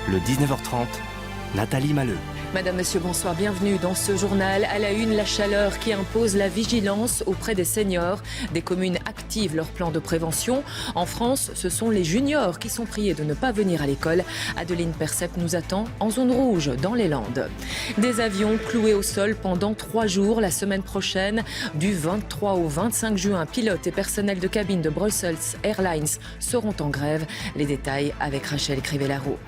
Le 19h30, Nathalie Malleux. Madame, Monsieur, bonsoir, bienvenue dans ce journal. À la une, la chaleur qui impose la vigilance auprès des seniors. Des communes activent leur plan de prévention. En France, ce sont les juniors qui sont priés de ne pas venir à l'école. Adeline Percep nous attend en zone rouge, dans les Landes. Des avions cloués au sol pendant 3 jours la semaine prochaine. Du 23 au 25 juin, pilotes et personnel de cabine de Brussels Airlines seront en grève. Les détails avec Rachel Crivellaro.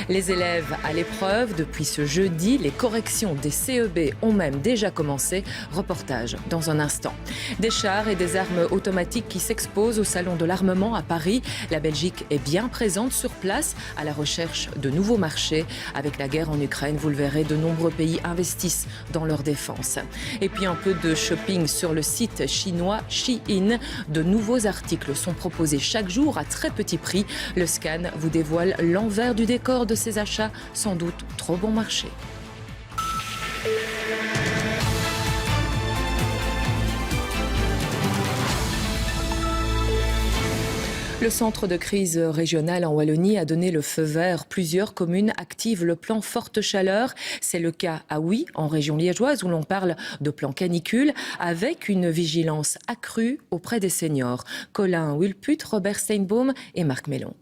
Les élèves à l'épreuve depuis ce jeudi. Les corrections des CEB ont même déjà commencé. Reportage dans un instant. Des chars et des armes automatiques qui s'exposent au Salon de l'armement à Paris. La Belgique est bien présente sur place à la recherche de nouveaux marchés. Avec la guerre en Ukraine, vous le verrez, de nombreux pays investissent dans leur défense. Et puis un peu de shopping sur le site chinois Shein. De nouveaux articles sont proposés chaque jour à très petit prix. Le scan vous dévoile l'envers du décor de ces achats, sans doute trop bon marché. Le centre de crise régional en Wallonie a donné le feu vert. Plusieurs communes activent le plan forte chaleur. C'est le cas à Huy, en région liégeoise, où l'on parle de plan canicule, avec une vigilance accrue auprès des seniors. Colin Wilput, Robert Steinbaum et Marc Mellon.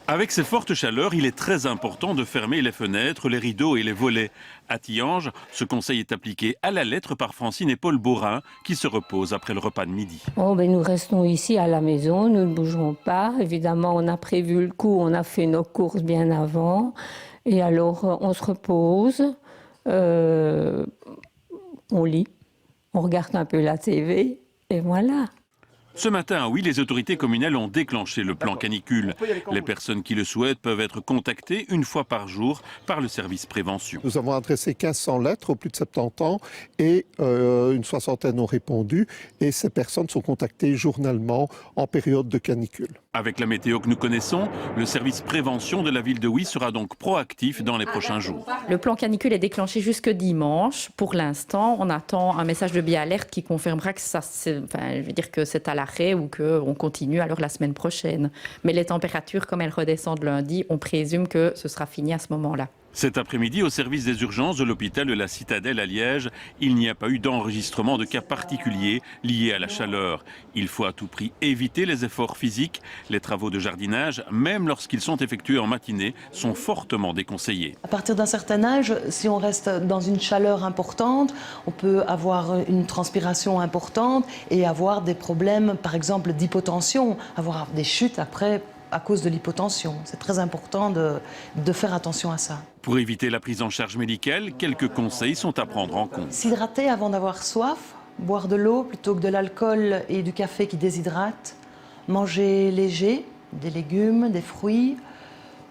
Avec ces fortes chaleurs, il est très important de fermer les fenêtres, les rideaux et les volets. À Tillange, ce conseil est appliqué à la lettre par Francine et Paul Borin, qui se reposent après le repas de midi. Nous restons ici à la maison, nous ne bougeons pas. Évidemment, on a prévu le coup, on a fait nos courses bien avant. Et alors, on se repose, on lit, on regarde un peu la TV, et voilà. Ce matin, oui, les autorités communales ont déclenché le plan canicule. Les personnes qui le souhaitent peuvent être contactées une fois par jour par le service prévention. Nous avons adressé 1500 lettres aux plus de 70 ans et une soixantaine ont répondu. Et ces personnes sont contactées journalement en période de canicule. Avec la météo que nous connaissons, le service prévention de la ville de Huy sera donc proactif dans les prochains jours. Le plan canicule est déclenché jusque dimanche. Pour l'instant, on attend un message de BiAlert qui confirmera que que c'est à l'arrêt ou qu'on continue alors la semaine prochaine. Mais les températures, comme elles redescendent lundi, on présume que ce sera fini à ce moment-là. Cet après-midi, au service des urgences de l'hôpital de la Citadelle à Liège, il n'y a pas eu d'enregistrement de cas particuliers liés à la chaleur. Il faut à tout prix éviter les efforts physiques. Les travaux de jardinage, même lorsqu'ils sont effectués en matinée, sont fortement déconseillés. À partir d'un certain âge, si on reste dans une chaleur importante, on peut avoir une transpiration importante et avoir des problèmes, par exemple d'hypotension, avoir des chutes après à cause de l'hypotension. C'est très important de faire attention à ça. Pour éviter la prise en charge médicale, quelques conseils sont à prendre en compte. S'hydrater avant d'avoir soif, boire de l'eau plutôt que de l'alcool et du café qui déshydratent, manger léger, des légumes, des fruits,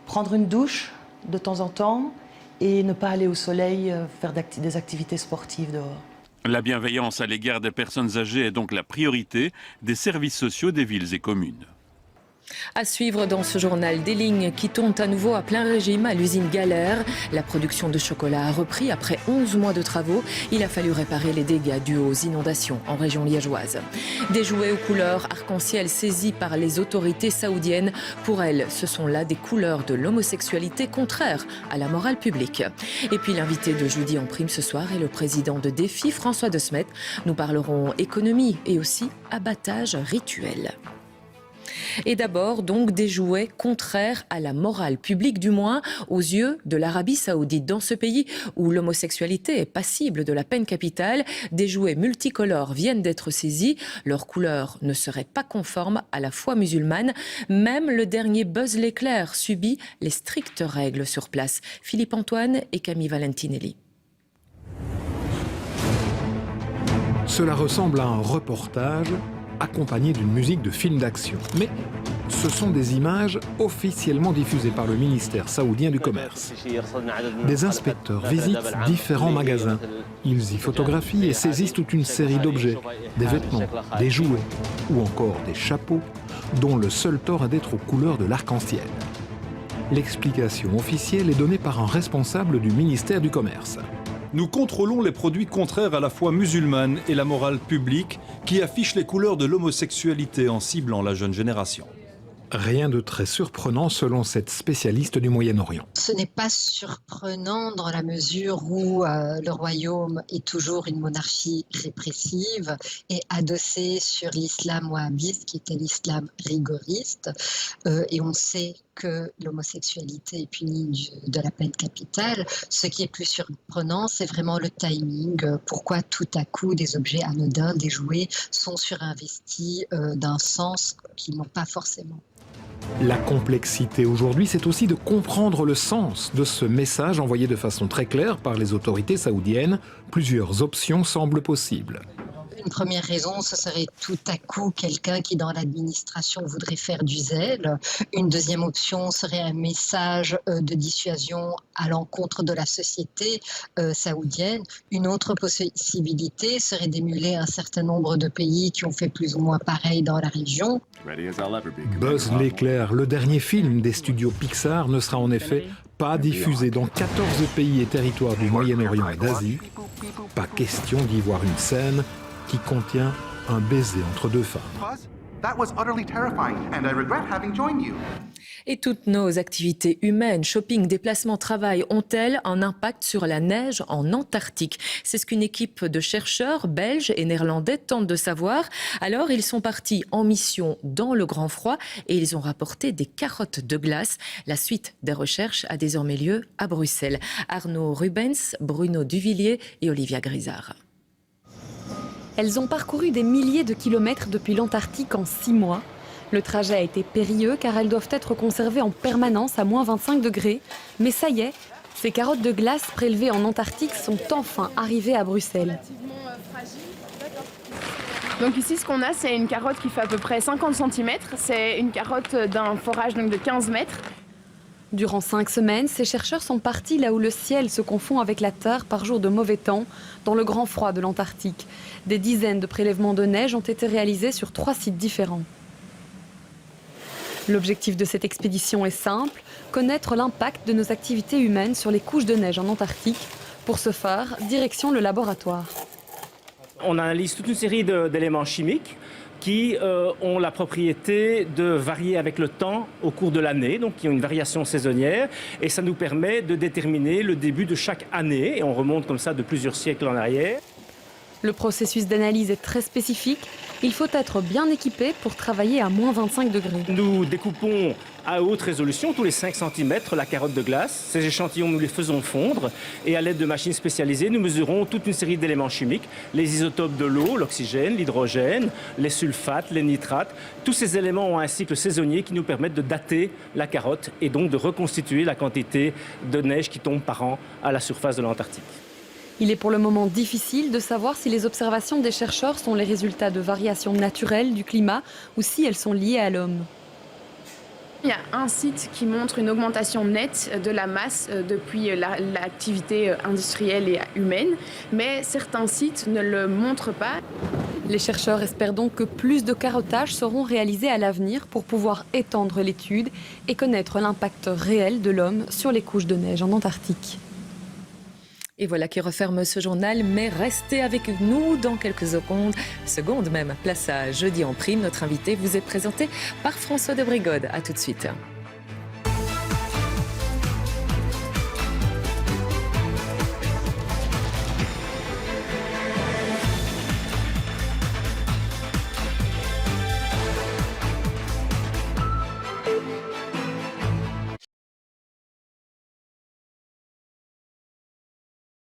prendre une douche de temps en temps et ne pas aller au soleil faire des activités sportives dehors. La bienveillance à l'égard des personnes âgées est donc la priorité des services sociaux des villes et communes. À suivre dans ce journal, des lignes qui tournent à nouveau à plein régime à l'usine Galère. La production de chocolat a repris après 11 mois de travaux. Il a fallu réparer les dégâts dus aux inondations en région liégeoise. Des jouets aux couleurs arc-en-ciel saisis par les autorités saoudiennes. Pour elles, ce sont là des couleurs de l'homosexualité contraires à la morale publique. Et puis l'invité de jeudi en prime ce soir est le président de Défi, François De Smet. Nous parlerons économie et aussi abattage rituel. Et d'abord, donc, des jouets contraires à la morale publique, du moins aux yeux de l'Arabie Saoudite. Dans ce pays où l'homosexualité est passible de la peine capitale, des jouets multicolores viennent d'être saisis. Leurs couleurs ne seraient pas conformes à la foi musulmane. Même le dernier Buzz l'éclair subit les strictes règles sur place. Philippe Antoine et Camille Valentinelli. Cela ressemble à un reportage accompagné d'une musique de film d'action. Mais ce sont des images officiellement diffusées par le ministère saoudien du Commerce. Des inspecteurs visitent différents magasins. Ils y photographient et saisissent toute une série d'objets, des vêtements, des jouets ou encore des chapeaux dont le seul tort est d'être aux couleurs de l'arc-en-ciel. L'explication officielle est donnée par un responsable du ministère du Commerce. Nous contrôlons les produits contraires à la foi musulmane et la morale publique qui affichent les couleurs de l'homosexualité en ciblant la jeune génération. Rien de très surprenant selon cette spécialiste du Moyen-Orient. Ce n'est pas surprenant dans la mesure où le royaume est toujours une monarchie répressive et adossée sur l'islam wahhabite qui était l'islam rigoriste. Et on sait que l'homosexualité est punie de la peine capitale. Ce qui est plus surprenant, c'est vraiment le timing. Pourquoi tout à coup des objets anodins, des jouets, sont surinvestis d'un sens qu'ils n'ont pas forcément. La complexité aujourd'hui, c'est aussi de comprendre le sens de ce message envoyé de façon très claire par les autorités saoudiennes. Plusieurs options semblent possibles. Une première raison, ce serait tout à coup quelqu'un qui, dans l'administration, voudrait faire du zèle. Une deuxième option serait un message de dissuasion à l'encontre de la société saoudienne. Une autre possibilité serait d'émuler un certain nombre de pays qui ont fait plus ou moins pareil dans la région. Buzz l'éclair, le dernier film des studios Pixar, ne sera en effet pas diffusé dans 14 pays et territoires du Moyen-Orient et d'Asie. Pas question d'y voir une scène qui contient un baiser entre deux femmes. Et toutes nos activités humaines, shopping, déplacement, travail, ont-elles un impact sur la neige en Antarctique? C'est ce qu'une équipe de chercheurs belges et néerlandais tente de savoir. Alors, ils sont partis en mission dans le grand froid et ils ont rapporté des carottes de glace. La suite des recherches a désormais lieu à Bruxelles. Arnaud Rubens, Bruno Duvillier et Olivia Grisard. Elles ont parcouru des milliers de kilomètres depuis l'Antarctique en 6 mois. Le trajet a été périlleux car elles doivent être conservées en permanence à moins 25 degrés. Mais ça y est, ces carottes de glace prélevées en Antarctique sont enfin arrivées à Bruxelles. Donc ici, ce qu'on a, c'est une carotte qui fait à peu près 50 cm. C'est une carotte d'un forage donc de 15 mètres. Durant 5 semaines, ces chercheurs sont partis là où le ciel se confond avec la terre par jour de mauvais temps, dans le grand froid de l'Antarctique. Des dizaines de prélèvements de neige ont été réalisés sur 3 sites différents. L'objectif de cette expédition est simple, connaître l'impact de nos activités humaines sur les couches de neige en Antarctique. Pour ce faire, direction le laboratoire. On analyse toute une série d'éléments chimiques qui ont la propriété de varier avec le temps au cours de l'année, donc qui ont une variation saisonnière, et ça nous permet de déterminer le début de chaque année, et on remonte comme ça de plusieurs siècles en arrière. Le processus d'analyse est très spécifique. Il faut être bien équipé pour travailler à moins 25 degrés. Nous découpons à haute résolution, tous les 5 cm, la carotte de glace. Ces échantillons, nous les faisons fondre et à l'aide de machines spécialisées, nous mesurons toute une série d'éléments chimiques, les isotopes de l'eau, l'oxygène, l'hydrogène, les sulfates, les nitrates. Tous ces éléments ont un cycle saisonnier qui nous permettent de dater la carotte et donc de reconstituer la quantité de neige qui tombe par an à la surface de l'Antarctique. Il est pour le moment difficile de savoir si les observations des chercheurs sont les résultats de variations naturelles du climat ou si elles sont liées à l'homme. Il y a un site qui montre une augmentation nette de la masse depuis l'activité industrielle et humaine, mais certains sites ne le montrent pas. Les chercheurs espèrent donc que plus de carottages seront réalisés à l'avenir pour pouvoir étendre l'étude et connaître l'impact réel de l'homme sur les couches de neige en Antarctique. Et voilà qui referme ce journal, mais restez avec nous dans quelques secondes même. Place à Jeudi en prime. Notre invité vous est présenté par François de Brigode. À tout de suite.